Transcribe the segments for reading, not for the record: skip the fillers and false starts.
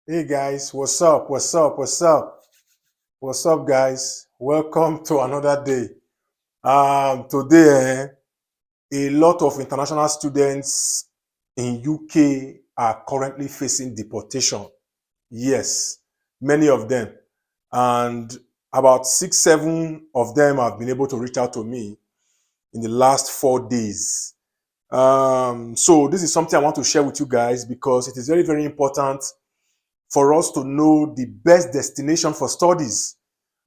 Hey guys, what's up? What's up? What's up? What's up, guys? Welcome to another day. Today, a lot of international students in UK are currently facing deportation. Yes, many of them, and about 6, 7 of them have been able to reach out to me in the last 4 days. So this is something I want to share with you guys because it is very, very important for us to know the best destination for studies.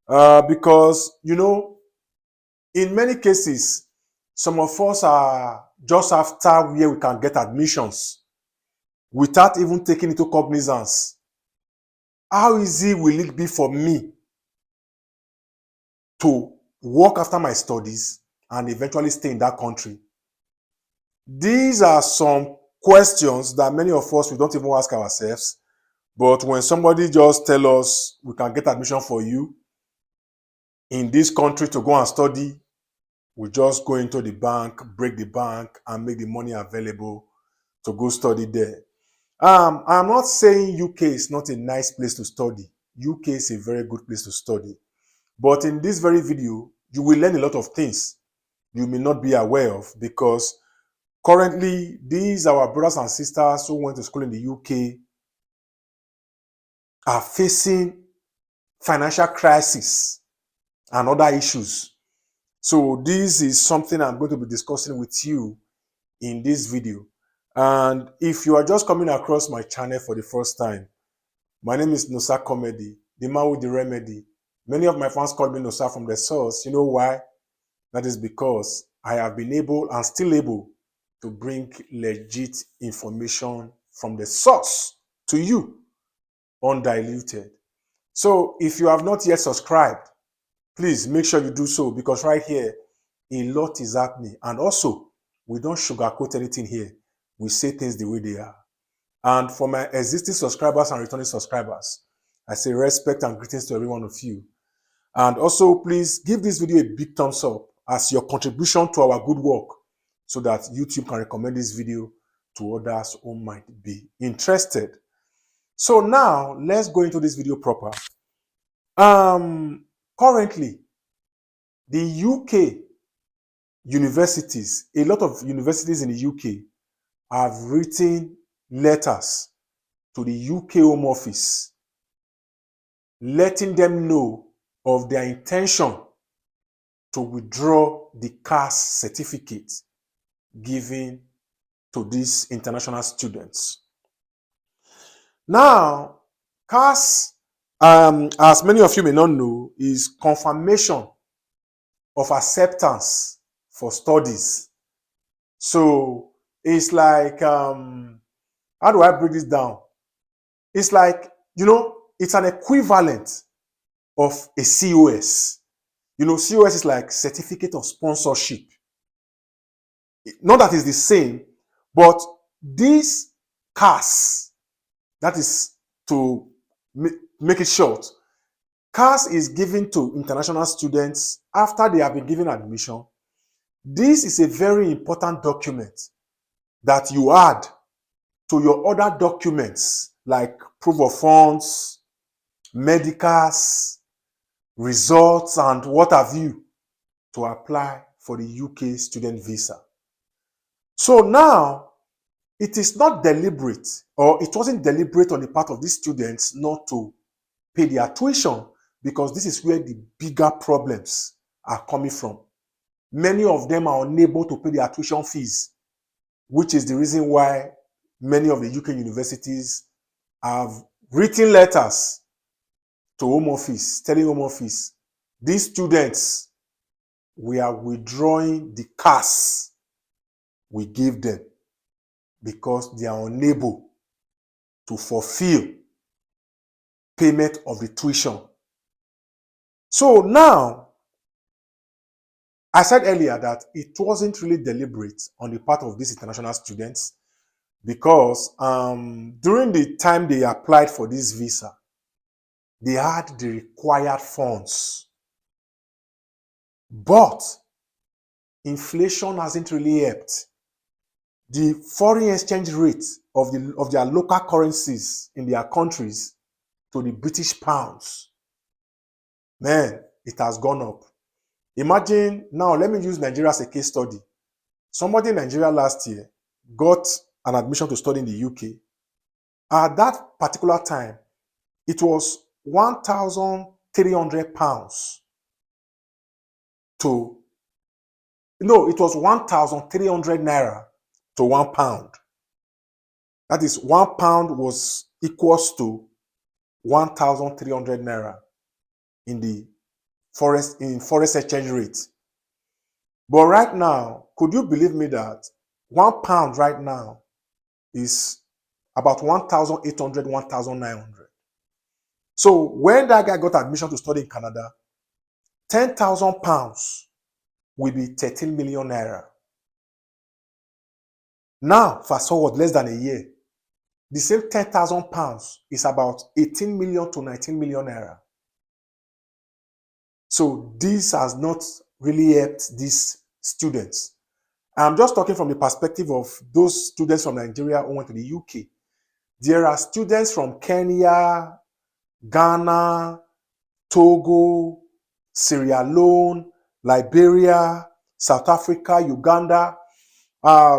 Because, in many cases, some of us are just after where we can get admissions without even taking into cognizance how easy will it be for me to work after my studies and eventually stay in that country. These are some questions that many of us we don't even ask ourselves. But when somebody just tell us we can get admission for you in this country to go and study, we just go into the bank, break the bank, and make the money available to go study there. I'm not saying UK is not a nice place to study. UK is a very good place to study. But in this very video, you will learn a lot of things you may not be aware of because currently, these our brothers and sisters who went to school in the UK are facing financial crisis and other issues. So this is something I'm going to be discussing with you in this video. And if you are just coming across my channel for the first time, my name is Nosa Comedy, the man with the remedy. Many of my fans call me Nosa from the source. You know why? That is because I have been able and still able to bring legit information from the source to you, undiluted. So if you have not yet subscribed, please make sure you do so because right here, a lot is happening. And also, we don't sugarcoat anything here. We say things the way they are. And for my existing subscribers and returning subscribers, I say respect and greetings to every one of you. And also, please give this video a big thumbs up as your contribution to our good work so that YouTube can recommend this video to others who might be interested. So now, let's go into this video proper. Currently, the UK universities, a lot of universities in the UK have written letters to the UK Home Office, letting them know of their intention to withdraw the CAS certificate given to these international students. Now, CAS, as many of you may not know, is confirmation of acceptance for studies. So it's like, how do I break this down? It's like, it's an equivalent of a COS. COS is like certificate of sponsorship. Not that it's the same, but this CAS, that is to make it short, CAS is given to international students after they have been given admission. This is a very important document that you add to your other documents like proof of funds, medicals, results, and what have you to apply for the UK student visa. So now, it is not deliberate, or it wasn't deliberate on the part of these students not to pay their tuition, because this is where the bigger problems are coming from. Many of them are unable to pay their tuition fees, which is the reason why many of the UK universities have written letters to Home Office, telling Home Office, these students, we are withdrawing the CAS we give them because they are unable to fulfill payment of the tuition. So now, I said earlier that it wasn't really deliberate on the part of these international students because during the time they applied for this visa, they had the required funds. But inflation hasn't really helped. The foreign exchange rate of their local currencies in their countries to the British pounds, man, it has gone up. Imagine now, let me use Nigeria as a case study. Somebody in Nigeria last year got an admission to study in the UK. At that particular time, it was 1,300 pounds to, no, it was 1,300 naira to 1 pound. That is, 1 pound was equals to 1,300 naira in the forex exchange rate. But right now, could you believe me that 1 pound right now is about 1,800, 1,900. So when that guy got admission to study in Canada, 10,000 pounds will be 13 million naira. Now, fast forward less than a year, the same 10,000 pounds is about 18 million to 19 million naira. So this has not really helped these students. I'm just talking from the perspective of those students from Nigeria who went to the UK. There are students from Kenya, Ghana, Togo, Sierra Leone, Liberia, South Africa, Uganda,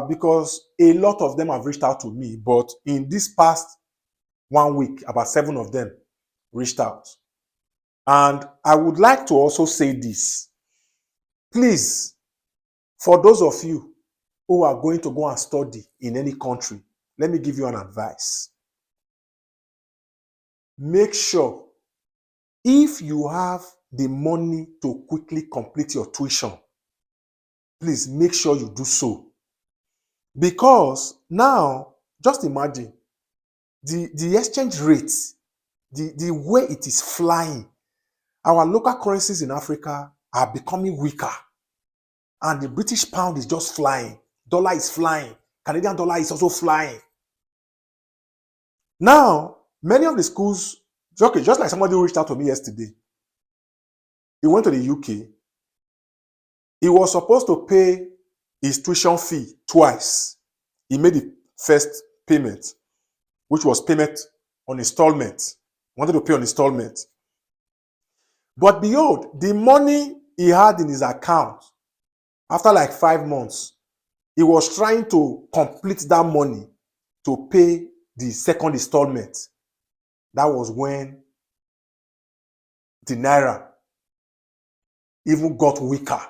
because a lot of them have reached out to me. But in this past 1 week, about 7 of them reached out. And I would like to also say this. Please, for those of you who are going to go and study in any country, let me give you an advice. Make sure if you have the money to quickly complete your tuition, please make sure you do so. Because now, just imagine the exchange rate, the way it is flying. Our local currencies in Africa are becoming weaker. And the British pound is just flying. Dollar is flying. Canadian dollar is also flying. Now, many of the schools, okay, just like somebody who reached out to me yesterday, he went to the UK. He was supposed to pay his tuition fee twice. He made the first payment, which was payment on installment. He wanted to pay on installment. But behold, the money he had in his account, after like 5 months, he was trying to complete that money to pay the second installment. That was when the naira even got weaker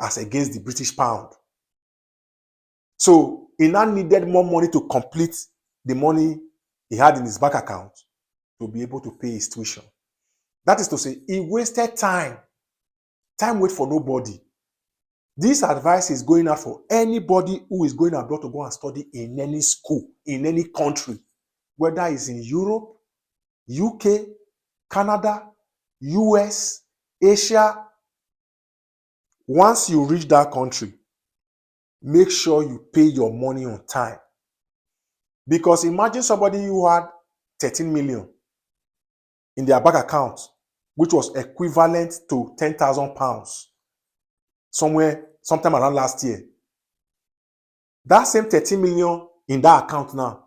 as against the British pound. So he now needed more money to complete the money he had in his bank account to be able to pay his tuition. That is to say, he wasted time. Time waits for nobody. This advice is going out for anybody who is going abroad to go and study in any school, in any country, whether it's in Europe, UK, Canada, US, Asia. Once you reach that country, make sure you pay your money on time. Because imagine somebody who had 13 million in their bank account, which was equivalent to 10,000 pounds sometime around last year. That same 13 million in that account now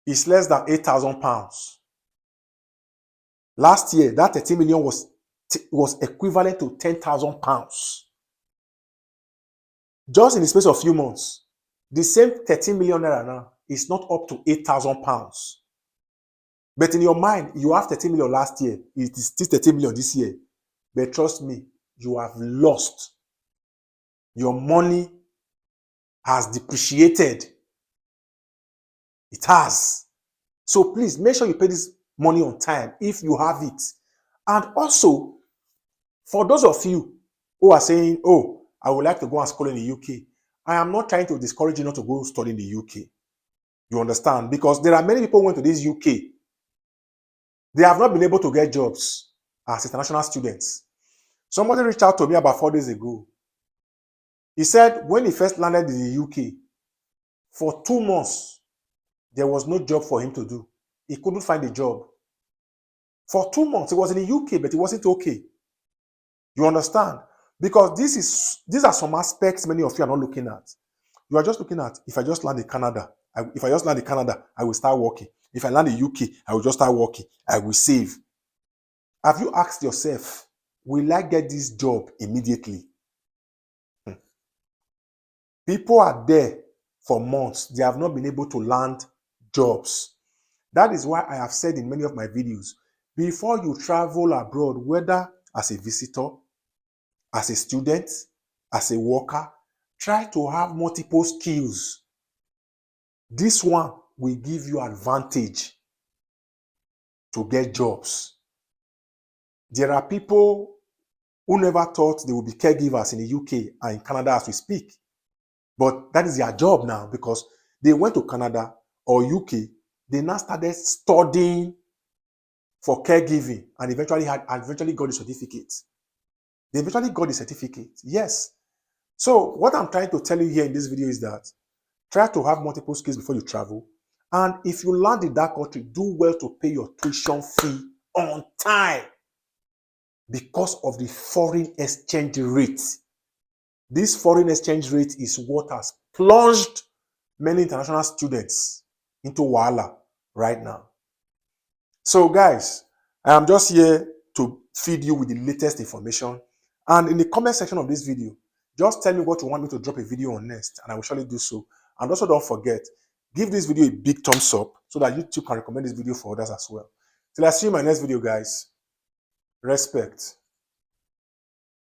is less than 8,000 pounds. Last year, that 13 million was equivalent to 10,000 pounds. Just in the space of a few months, the same 13 million naira now is not up to 8,000 pounds. But in your mind, you have 13 million last year. It is still 13 million this year. But trust me, you have lost. Your money has depreciated. It has. So please make sure you pay this money on time if you have it. And also, for those of you who are saying, oh, I would like to go and school in the UK, I am not trying to discourage you not to go study in the UK. You understand? Because there are many people who went to this UK. They have not been able to get jobs as international students. Somebody reached out to me about 4 days ago. He said when he first landed in the UK, for 2 months, there was no job for him to do. He couldn't find a job. For 2 months, he was in the UK, but it wasn't okay. You understand? Because these are some aspects many of you are not looking at. You are just looking at, if I just land in Canada, if I just land in Canada, I will start working. If I land in UK, I will just start working. I will save. Have you asked yourself, will I get this job immediately? People are there for months. They have not been able to land jobs. That is why I have said in many of my videos, before you travel abroad, whether as a visitor, as a student, as a worker, try to have multiple skills. This one will give you advantage to get jobs. There are people who never thought they would be caregivers in the UK and in Canada as we speak. But that is their job now because they went to Canada or UK. They now started studying for caregiving and eventually got the certificate. They eventually got the certificate. Yes. So what I'm trying to tell you here in this video is that try to have multiple skills before you travel. And if you land in that country, do well to pay your tuition fee on time because of the foreign exchange rate. This foreign exchange rate is what has plunged many international students into wahala right now. So guys, I am just here to feed you with the latest information. And in the comment section of this video, just tell me what you want me to drop a video on next, and I will surely do so. And also don't forget, give this video a big thumbs up so that YouTube can recommend this video for others as well. Till I see you in my next video, guys. Respect.